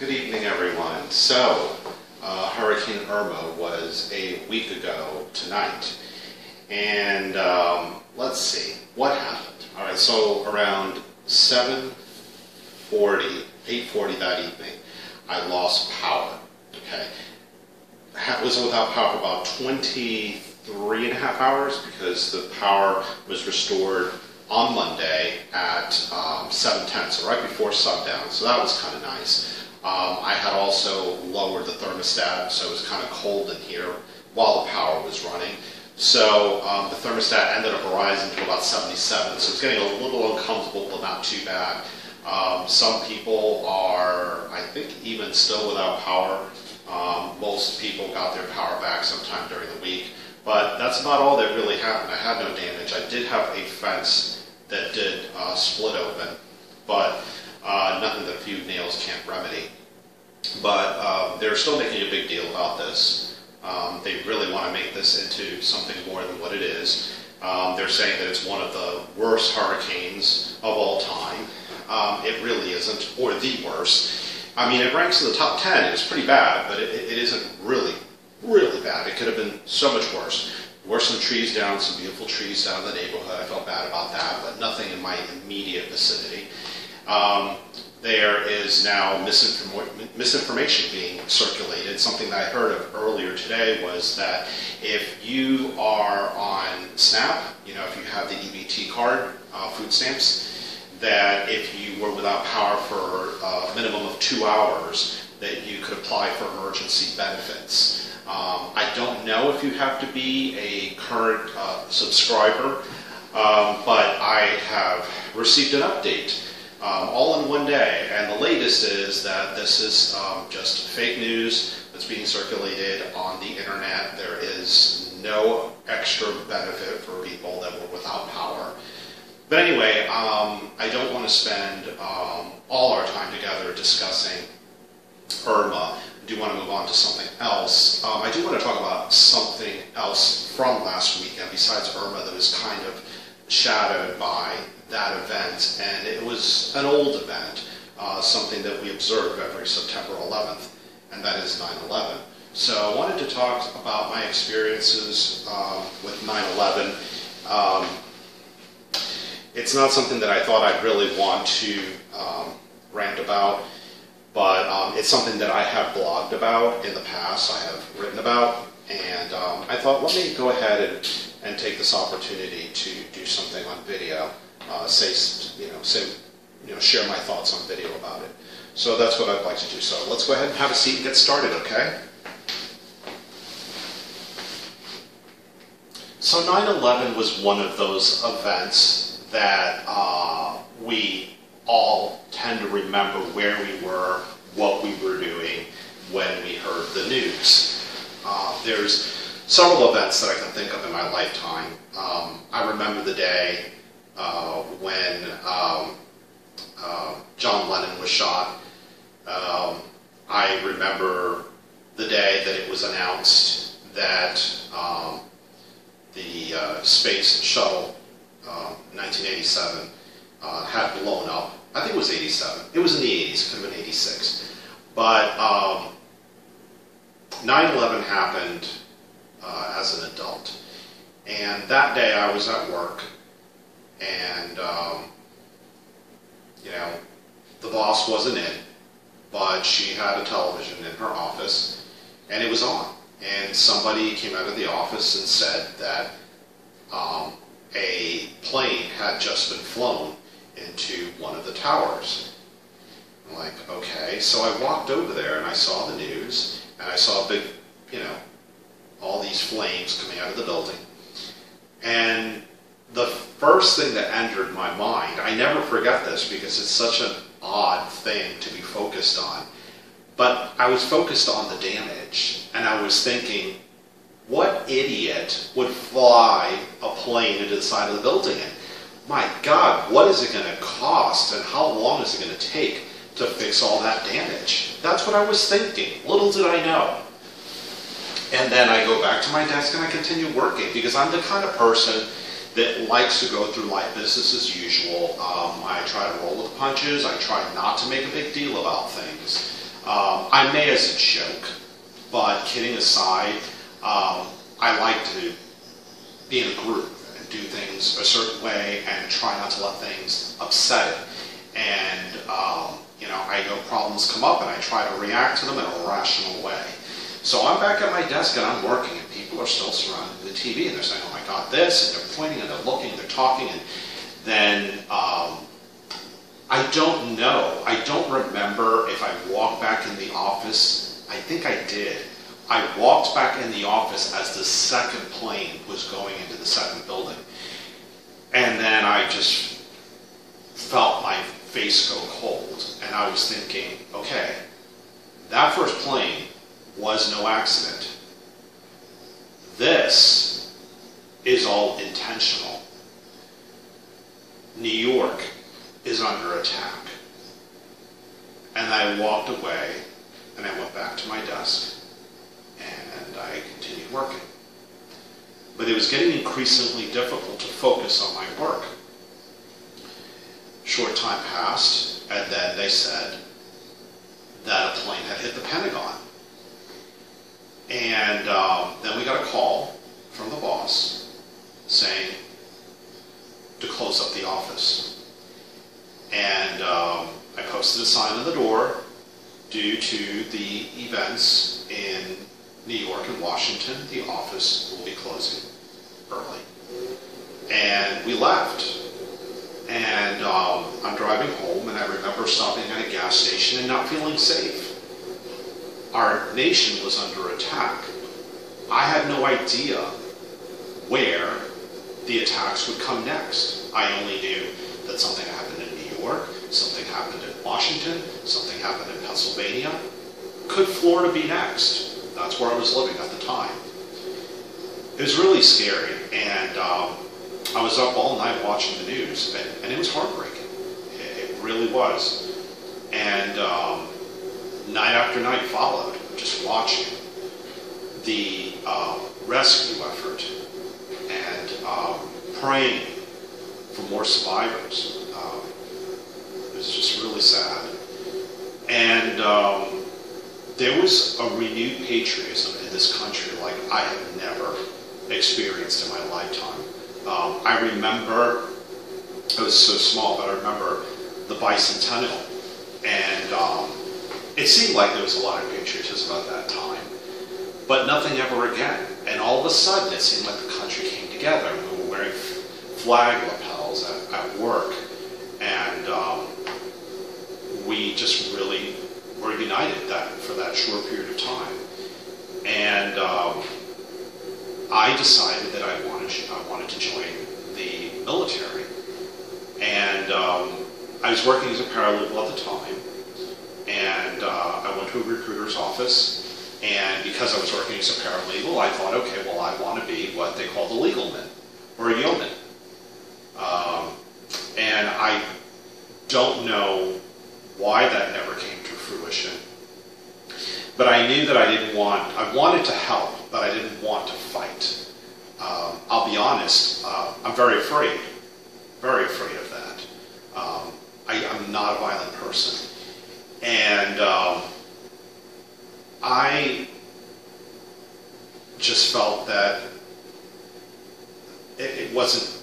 Good evening, everyone. So, Hurricane Irma was a week ago tonight, and let's see what happened. All right, so around 8:40 that evening, I lost power. Okay, was without power for about 23 and a half hours because the power was restored on Monday at 7:10, so right before sundown. So that was kind of nice. I had also lowered the thermostat, so it was kind of cold in here while the power was running. So the thermostat ended up rising to about 77, so it's getting a little uncomfortable, but not too bad. Some people are, I think, even still without power. Most people got their power back sometime during the week, but that's about all that really happened. I had no damage. I did have a fence that did split open, but nothing that a few nails can't remedy. But they're still making a big deal about this. They really want to make this into something more than what it is. They're saying that it's one of the worst hurricanes of all time. It really isn't, or the worst. I mean, it ranks in the top 10. It was pretty bad, but it isn't really, really bad. It could have been so much worse. There were some trees down, some beautiful trees down in the neighborhood. I felt bad about that, but nothing in my immediate vicinity. There is now misinformation being circulated. Something that I heard of earlier today was that if you are on SNAP, you know, if you have the EBT card, food stamps, that if you were without power for a minimum of 2 hours, that you could apply for emergency benefits. I don't know if you have to be a current subscriber, but I have received an update all in one day, and the latest is that this is just fake news that's being circulated on the internet. There is no extra benefit for people that were without power. But anyway, I don't want to spend all our time together discussing Irma. I do want to move on to something else. I do want to talk about something else from last weekend besides Irma that was kind of shadowed by that event, and it was an old event, something that we observe every September 11th, and that is 9/11. So I wanted to talk about my experiences with 9/11. It's not something that I thought I'd really want to rant about, but it's something that I have blogged about in the past, I have written about, and I thought, let me go ahead and take this opportunity to do something on video, share my thoughts on video about it. So that's what I'd like to do. So let's go ahead and have a seat and get started, okay? So 9/11 was one of those events that we all tend to remember where we were, what we were doing when we heard the news. There's several events that I can think of in my lifetime. I remember the day when John Lennon was shot. I remember the day that it was announced that the space shuttle 1987 had blown up. I think it was 87. It was in the 80s. It could have been 86. But 9/11 happened as an adult. And that day I was at work, and the boss wasn't in, but she had a television in her office, and it was on. And somebody came out of the office and said that a plane had just been flown into one of the towers. I'm like, okay. So I walked over there and I saw the news, and I saw big, all these flames coming out of the building. And the first thing that entered my mind, I never forget this because it's such an odd thing to be focused on, but I was focused on the damage, and I was thinking, what idiot would fly a plane into the side of the building? And my God, what is it going to cost, and how long is it going to take to fix all that damage? That's what I was thinking. Little did I know. And then I go back to my desk and I continue working because I'm the kind of person that likes to go through life business as usual. I try to roll with the punches. I try not to make a big deal about things. I may as a joke, but kidding aside, I like to be in a group and do things a certain way and try not to let things upset it. And, you know, I know problems come up and I try to react to them in a rational way. So I'm back at my desk and I'm working and people are still surrounded with the TV and they're saying, oh my God, this, and they're pointing and they're looking, they're talking, and then I don't know. I don't remember if I walked back in the office. I think I did. I walked back in the office as the second plane was going into the second building. And then I just felt my face go cold. And I was thinking, okay, that first plane was no accident. This is all intentional. New York is under attack. And I walked away and I went back to my desk and I continued working. But it was getting increasingly difficult to focus on my work. Short time passed and then they said that a plane had hit the Pentagon. And then we got a call from the boss saying to close up the office. And I posted a sign on the door, due to the events in New York and Washington, the office will be closing early. And we left. And I'm driving home and I remember stopping at a gas station and not feeling safe. Our nation was under attack. I had no idea where the attacks would come next. I only knew that something happened in New York, something happened in Washington, something happened in Pennsylvania. Could Florida be next? That's where I was living at the time. It was really scary, and I was up all night watching the news, and it was heartbreaking. It really was. And night after night followed, just watching the rescue effort and praying for more survivors. It was just really sad. And there was a renewed patriotism in this country like I have never experienced in my lifetime. I remember, I was so small, but I remember the bicentennial, and it seemed like there was a lot of patriotism at that time, but nothing ever again. And all of a sudden, it seemed like the country came together. We were wearing flag lapels at work, and we just really were united for that short period of time. And I decided that I wanted to join the military. And I was working as a paralegal at the time, and I went to a recruiter's office, and because I was working as a paralegal, I thought, okay, well, I want to be what they call the legalman, or a yeoman. And I don't know why that never came to fruition, but I knew that I wanted to help, but I didn't want to fight. I'll be honest, I'm very afraid of that. I'm not a violent person. And I just felt that it wasn't,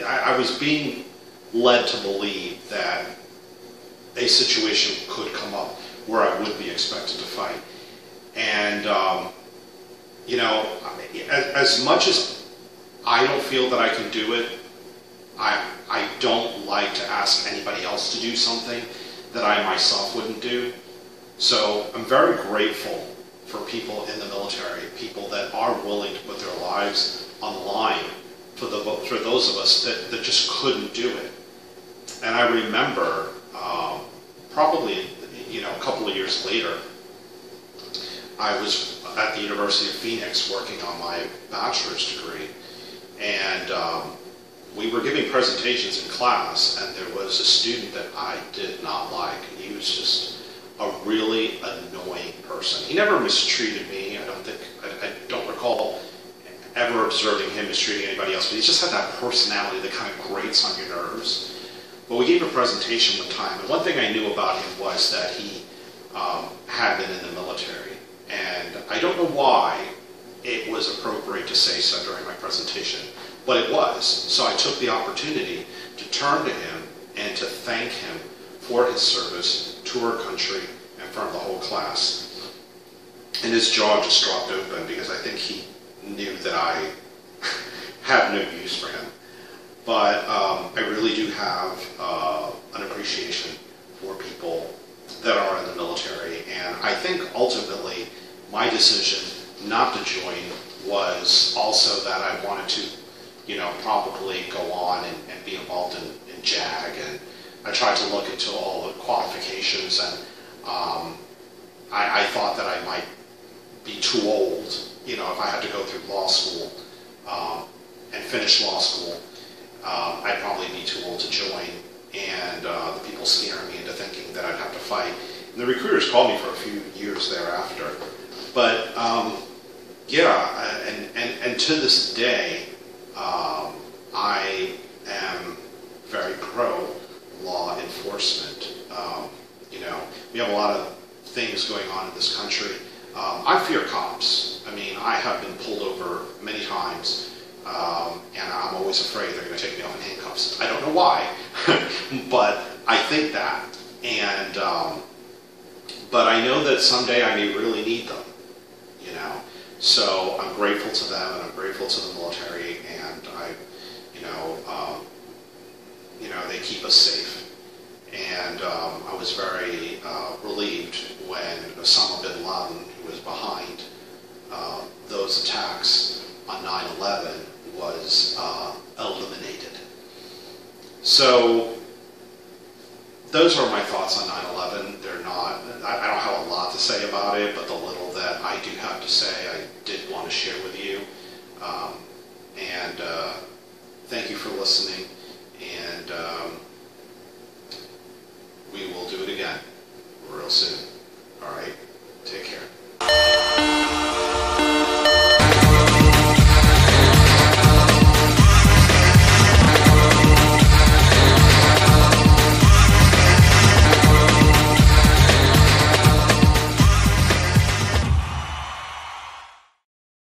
I was being led to believe that a situation could come up where I would be expected to fight. And, you know, as much as I don't feel that I can do it, I don't like to ask anybody else to do something that I myself wouldn't do. So I'm very grateful for people in the military, people that are willing to put their lives on the line for those of us that just couldn't do it. And I remember probably, you know, a couple of years later, I was at the University of Phoenix working on my bachelor's degree, and we were giving presentations in class, and there was a student that I did not like. He was just a really annoying person. He never mistreated me. I don't recall ever observing him mistreating anybody else, but he just had that personality that kind of grates on your nerves. But we gave a presentation one time, and one thing I knew about him was that he had been in the military. And I don't know why it was appropriate to say so during my presentation, but it was. So I took the opportunity to turn to him and to thank him for his service to our country in front of the whole class. And his jaw just dropped open because I think he knew that I have no use for him. But I really do have an appreciation for people that are in the military. And I think ultimately my decision not to join was also that I wanted to, probably go on and be involved in JAG. And I tried to look into all the qualifications, and I thought that I might be too old, if I had to go through law school and finish law school. I'd probably be too old to join, and the people scared me into thinking that I'd have to fight. And the recruiters called me for a few years thereafter. But and to this day, I am very pro law enforcement. We have a lot of things going on in this country. I fear cops. I mean, I have been pulled over many times, and I'm always afraid they're going to take me off in handcuffs. I don't know why, but I think that. And but I know that someday I may really need them. So I'm grateful to them, and I'm grateful to the military, and they keep us safe. And I was very relieved when Osama bin Laden, who was behind those attacks on 9/11, was eliminated. So those are my thoughts on 9/11. They're not, I don't have a lot to say about it, but the little that I do have to say, I did want to share with you.